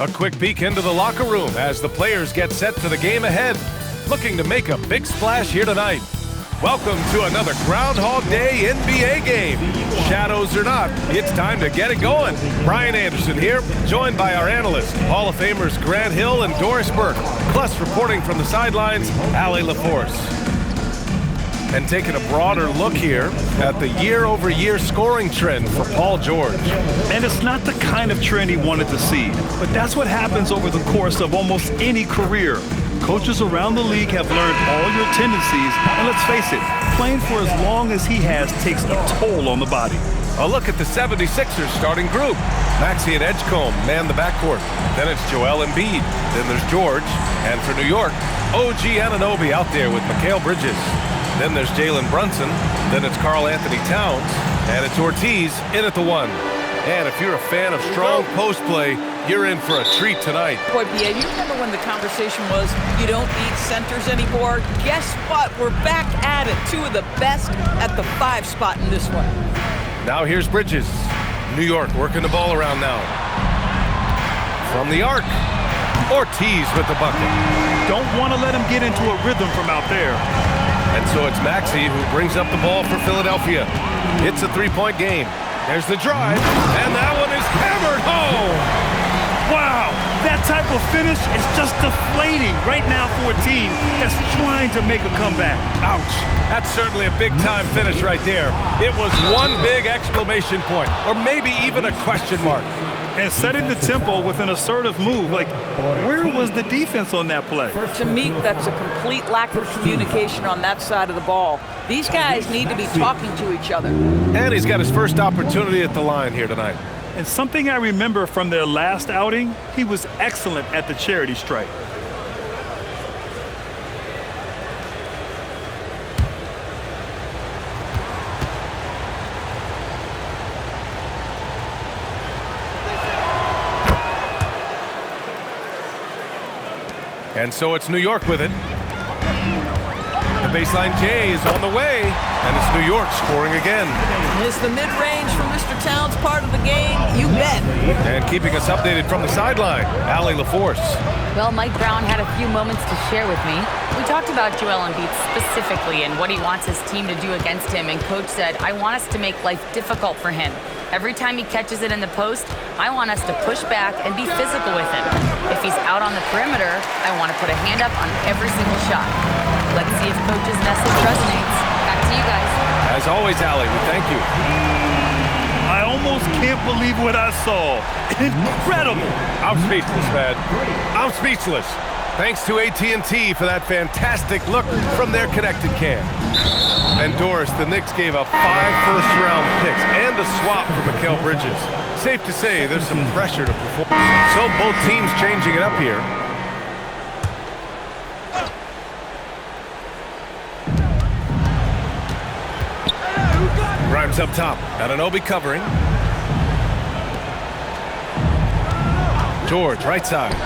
A quick peek into the locker room as the players get set for the game ahead, looking to make a big splash here tonight. Welcome to another Groundhog Day NBA game. Shadows or not, it's time to get it going. Brian Anderson here, joined by our analysts, Hall of Famers Grant Hill and Doris Burke, plus reporting from the sidelines, Allie LaForce. And taking a broader look here at the year-over-year scoring trend for Paul George. And it's not the kind of trend he wanted to see, but that's what happens over the course of almost any career. Coaches around the league have learned all your tendencies, and let's face it, playing for as long as he has takes a toll on the body. A look at the 76ers starting group. Maxey and Edgecombe man the backcourt. Then it's Joel Embiid. Then there's George. And for New York, OG Anunoby out there with Mikal Bridges. Then there's Jalen Brunson. Then it's Karl Anthony Towns. And it's Ortiz in at the one. And if you're a fan of strong post play, you're in for a treat tonight. Boy, BA, you remember when the conversation was you don't need centers anymore? Guess what? We're back at it. Two of the best at the 5 spot in this one. Now here's Bridges. New York working the ball around now. From the arc, Ortiz with the bucket. Don't want to let him get into a rhythm from out there. And so it's Maxey who brings up the ball for Philadelphia. It's a three-point game. There's the drive, and that one is hammered home. Wow, that type of finish is just deflating right now for a team that's trying to make a comeback. Ouch. That's certainly a big-time finish right there. It was one big exclamation point, or maybe even a question mark. And setting the tempo with an assertive move. Like, where was the defense on that play? To me, that's a complete lack of communication on that side of the ball. These guys need to be talking to each other. And he's got his first opportunity at the line here tonight. And something I remember from their last outing, he was excellent at the charity stripe. And so it's New York with it. The baseline J is on the way, and it's New York scoring again. Is the mid-range from Mr. Towns part of the game? You bet. And keeping us updated from the sideline, Allie LaForce. Well, Mike Brown had a few moments to share with me. We talked about Joel Embiid specifically and what he wants his team to do against him, and Coach said, I want us to make life difficult for him. Every time he catches it in the post, I want us to push back and be physical with him. If he's out on the perimeter, I want to put a hand up on every single shot. Let's see if Coach's message resonates. Back to you guys. As always, Allie, we thank you. I almost can't believe what I saw. Incredible. I'm speechless, man. I'm speechless. Thanks to AT&T for that fantastic look from their connected cam. And Doris, the Knicks gave up 5 first-round picks and a swap for Mikal Bridges. Safe to say there's some pressure to perform. So both teams changing it up here. Grimes up top. Anunoby covering. George, right side.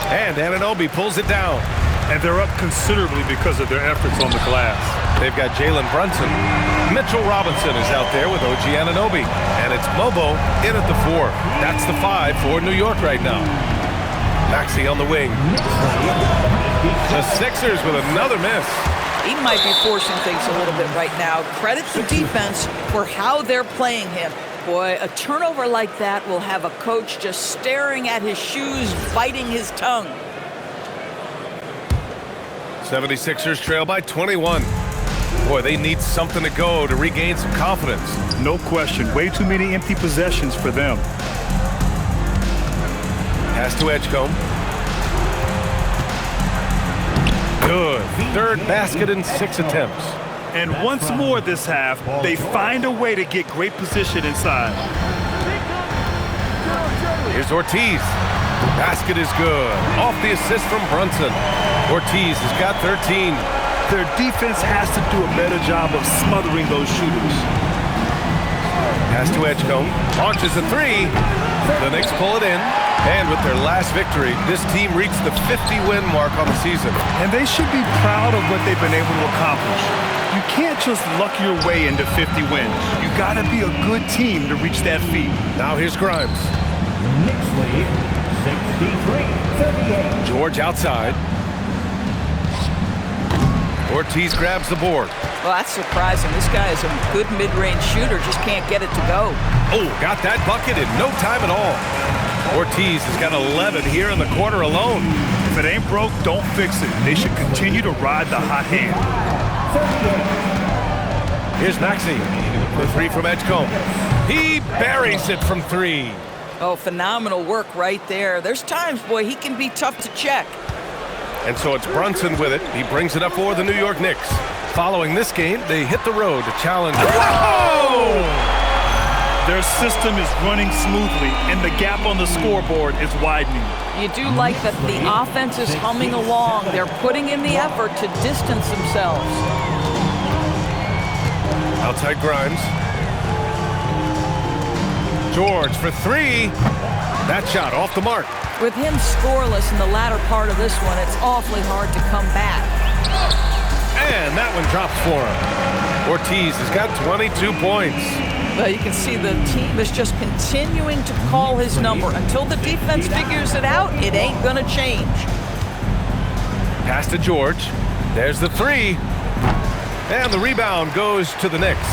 And Anunoby pulls it down. And they're up considerably because of their efforts on the glass. They've got Jalen Brunson. Mitchell Robinson is out there with OG Anunoby. And it's Mobo in at the 4. That's the 5 for New York right now. Maxey on the wing. The Sixers with another miss. He might be forcing things a little bit right now. Credit the defense for how they're playing him. Boy, a turnover like that will have a coach just staring at his shoes, biting his tongue. 76ers trail by 21. Boy, they need something to go to regain some confidence. No question. Way too many empty possessions for them. Pass to Edgecombe. Good. Third basket in 6 attempts. And once more this half, they find a way to get great position inside. Here's Ortiz. Basket is good. Off the assist from Brunson. Ortiz has got 13. Their defense has to do a better job of smothering those shooters. Pass to Edgecombe. Launches a 3. The Knicks pull it in. And with their last victory, this team reached the 50-win mark on the season. And they should be proud of what they've been able to accomplish. You can't just luck your way into 50 wins. You gotta be a good team to reach that feat. Now here's Grimes. Knicks lead 63-38. George outside. Ortiz grabs the board. Well, that's surprising. This guy is a good mid-range shooter, just can't get it to go. Oh, got that bucket in no time at all. Ortiz has got 11 here in the quarter alone. If it ain't broke, don't fix it. They should continue to ride the hot hand. Here's Maxey. The three from Edgecombe. He buries it from three. Oh, phenomenal work right there. There's times, boy, he can be tough to check. And so it's Brunson with it. He brings it up for the New York Knicks. Following this game, they hit the road to challenge. Whoa! Their system is running smoothly, and the gap on the scoreboard is widening. You do like that the offense is humming along. They're putting in the effort to distance themselves. Outside Grimes. George for three. That shot off the mark. With him scoreless in the latter part of this one, it's awfully hard to come back. And that one drops for him. Ortiz has got 22 points. But you can see the team is just continuing to call his number. Until the defense figures it out, it ain't gonna change. Pass to George. There's the three. And the rebound goes to the Knicks.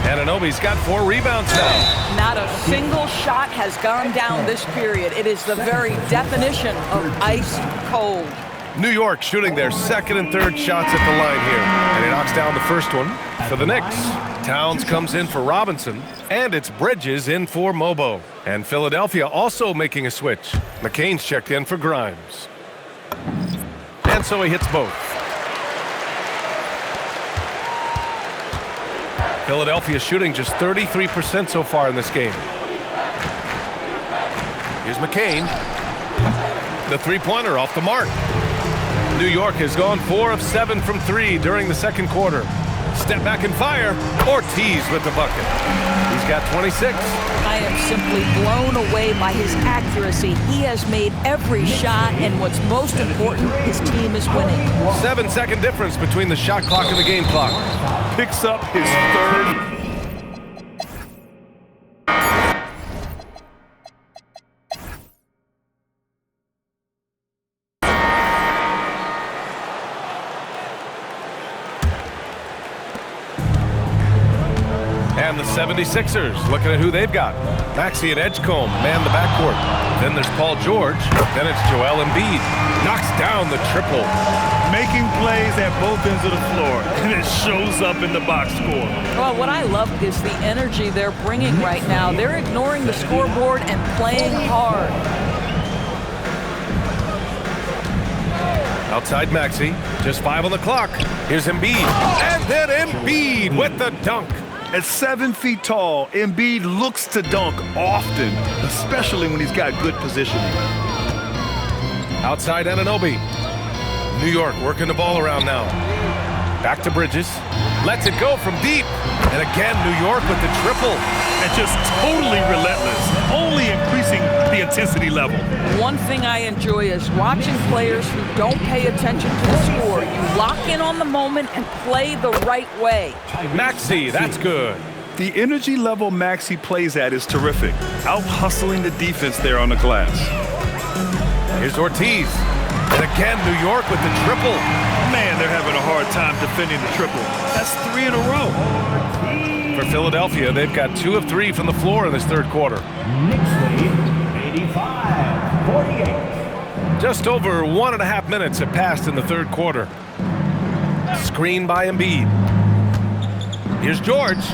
Anunoby's got 4 rebounds now. Not a single shot has gone down this period. It is the very definition of ice cold. New York shooting their second and third shots at the line here. And he knocks down the first one for the Knicks. Towns comes in for Robinson, and it's Bridges in for Mobo. And Philadelphia also making a switch. McCain's checked in for Grimes. And so he hits both. Philadelphia shooting just 33% so far in this game. Here's McCain. The three-pointer off the mark. New York has gone 4 of 7 from 3 during the second quarter. Step back and fire. Ortiz with the bucket. He's got 26. I am simply blown away by his accuracy. He has made every shot, and what's most important, his team is winning. 7-second difference between the shot clock and the game clock. Picks up his third. And the 76ers looking at who they've got. Maxey and Edgecombe man the backcourt. Then there's Paul George. Then it's Joel Embiid. Knocks down the triple. Making plays at both ends of the floor, and it shows up in the box score. Well, what I love is the energy they're bringing right now. They're ignoring the scoreboard and playing hard. Outside Maxey. Just 5 on the clock. Here's Embiid. And then Embiid with the dunk. At 7 feet tall, Embiid looks to dunk often, especially when he's got good positioning. Outside Anunoby. New York working the ball around now. Back to Bridges. Lets it go from deep. And again, New York with the triple. And just totally relentless, only increasing the intensity level. One thing I enjoy is watching players who don't pay attention to the score. You lock in on the moment and play the right way. Maxey, that's good. The energy level Maxey plays at is terrific, out-hustling the defense there on the glass. Here's Ortiz. And again, New York with the triple. Man, they're having a hard time defending the triple. That's 3 in a row. For Philadelphia, they've got 2 of 3 from the floor in this third quarter. Knicks lead 85-48. Just over 1.5 minutes have passed in the third quarter. Screen by Embiid. Here's George.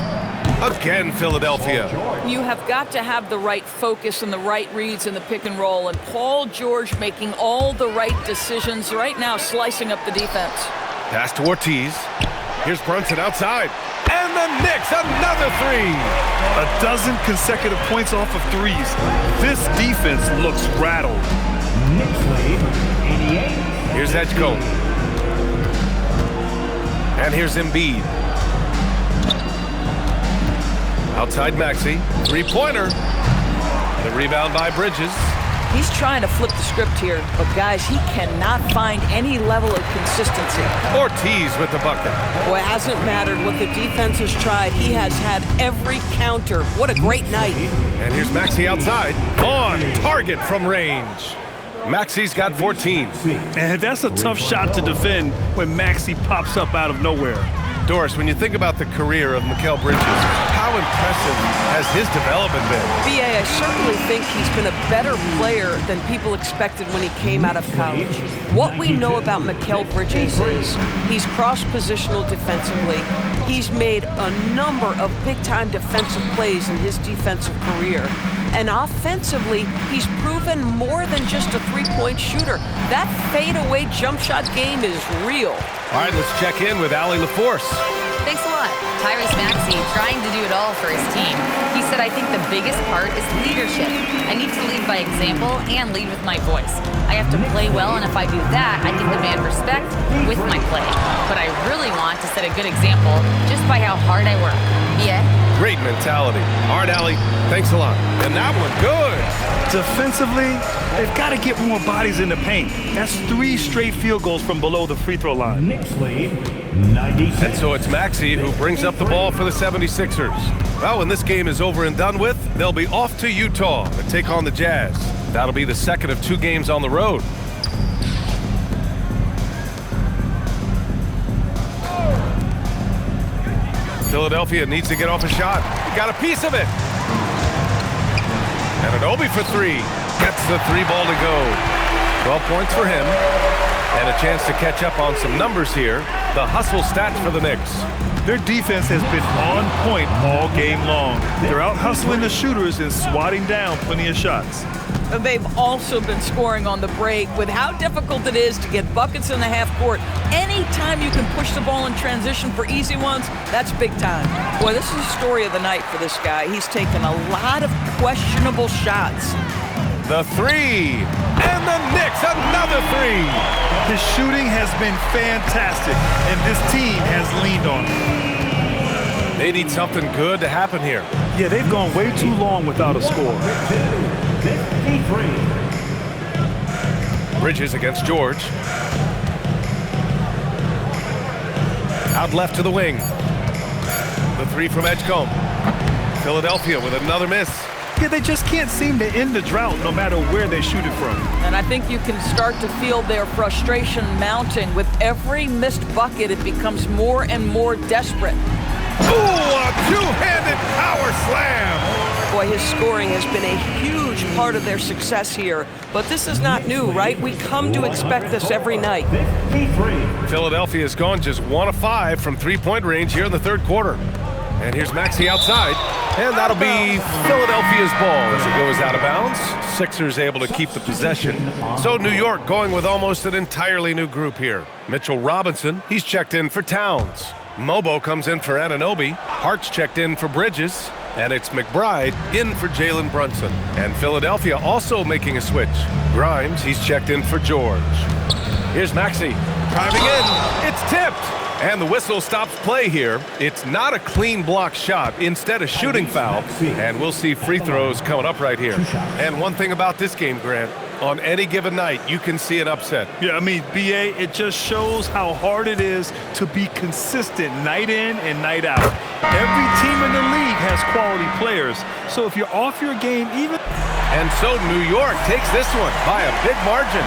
Again, Philadelphia. You have got to have the right focus and the right reads in the pick and roll, and Paul George making all the right decisions right now, slicing up the defense. Pass to Ortiz. Here's Brunson outside. And the Knicks, another 3. A dozen consecutive points off of threes. This defense looks rattled. Knicks lead 88. Here's Edgecombe. And here's Embiid. Outside Maxey. 3-pointer. The rebound by Bridges. He's trying to flip the script here, but guys, he cannot find any level of consistency. Ortiz with the bucket. Boy, it hasn't mattered what the defense has tried. He has had every counter. What a great night. And here's Maxey outside. On target from range. Maxey's got 14. And that's a tough shot to defend when Maxey pops up out of nowhere. Doris, when you think about the career of Mikal Bridges, how impressive has his development been? B.A., I certainly think he's been a better player than people expected when he came out of college. What we know about Mikal Bridges is he's cross-positional defensively. He's made a number of big-time defensive plays in his defensive career. And offensively, he's proven more than just a three-point shooter. That fadeaway jump shot game is real. All right, let's check in with Allie LaForce. Thanks a lot. Tyrese Maxey trying to do it all for his team. He said, I think the biggest part is leadership. I need to lead by example and lead with my voice. I have to play well, and if I do that, I can demand respect with my play. But I really want to set a good example just by how hard I work. Yeah. Great mentality. All right, Allie, thanks a lot. And that one, good. Defensively, they've got to get more bodies in the paint. That's 3 straight field goals from below the free throw line. Knicks lead 96. And so it's Maxey who brings up the ball for the 76ers. Well, when this game is over and done with, they'll be off to Utah to take on the Jazz. That'll be the second of 2 games on the road. Philadelphia needs to get off a shot. He got a piece of it. And Anunoby for 3. Gets the 3 ball to go. 12 points for him. And a chance to catch up on some numbers here. The hustle stats for the Knicks. Their defense has been on point all game long. They're out hustling the shooters and swatting down plenty of shots. And they've also been scoring on the break. With how difficult it is to get buckets in the half court, anytime you can push the ball in transition for easy ones, that's big time. Boy, this is the story of the night for this guy. He's taken a lot of questionable shots. The 3. And the Knicks, another 3. His shooting has been fantastic, and this team has leaned on him. They need something good to happen here. Yeah, they've gone way too long without a score. 53. Bridges against George. Out left to the wing. The 3 from Edgecombe. Philadelphia with another miss. Yeah, they just can't seem to end the drought no matter where they shoot it from. And I think you can start to feel their frustration mounting. With every missed bucket, it becomes more and more desperate. Ooh, a 2-handed power slam. Boy, his scoring has been a huge part of their success here. But this is not new, right? We come to expect this every night. 53. Philadelphia has gone just 1 of 5 from 3-point range here in the third quarter. And here's Maxey outside. And that'll be Philadelphia's ball as it goes out of bounds. Sixers able to keep the possession. So New York going with almost an entirely new group here. Mitchell Robinson, he's checked in for Towns. Mobo comes in for Anunoby. Hart's checked in for Bridges. And it's McBride in for Jalen Brunson. And Philadelphia also making a switch. Grimes, he's checked in for George. Here's Maxey. Driving in. It's tipped. And the whistle stops play here. It's not a clean block shot, instead a shooting foul. And we'll see free throws coming up right here. And one thing about this game, Grant, on any given night, you can see an upset. Yeah, I mean, B.A., it just shows how hard it is to be consistent night in and night out. Every team in the league has quality players. So if you're off your game even... And so New York takes this one by a big margin.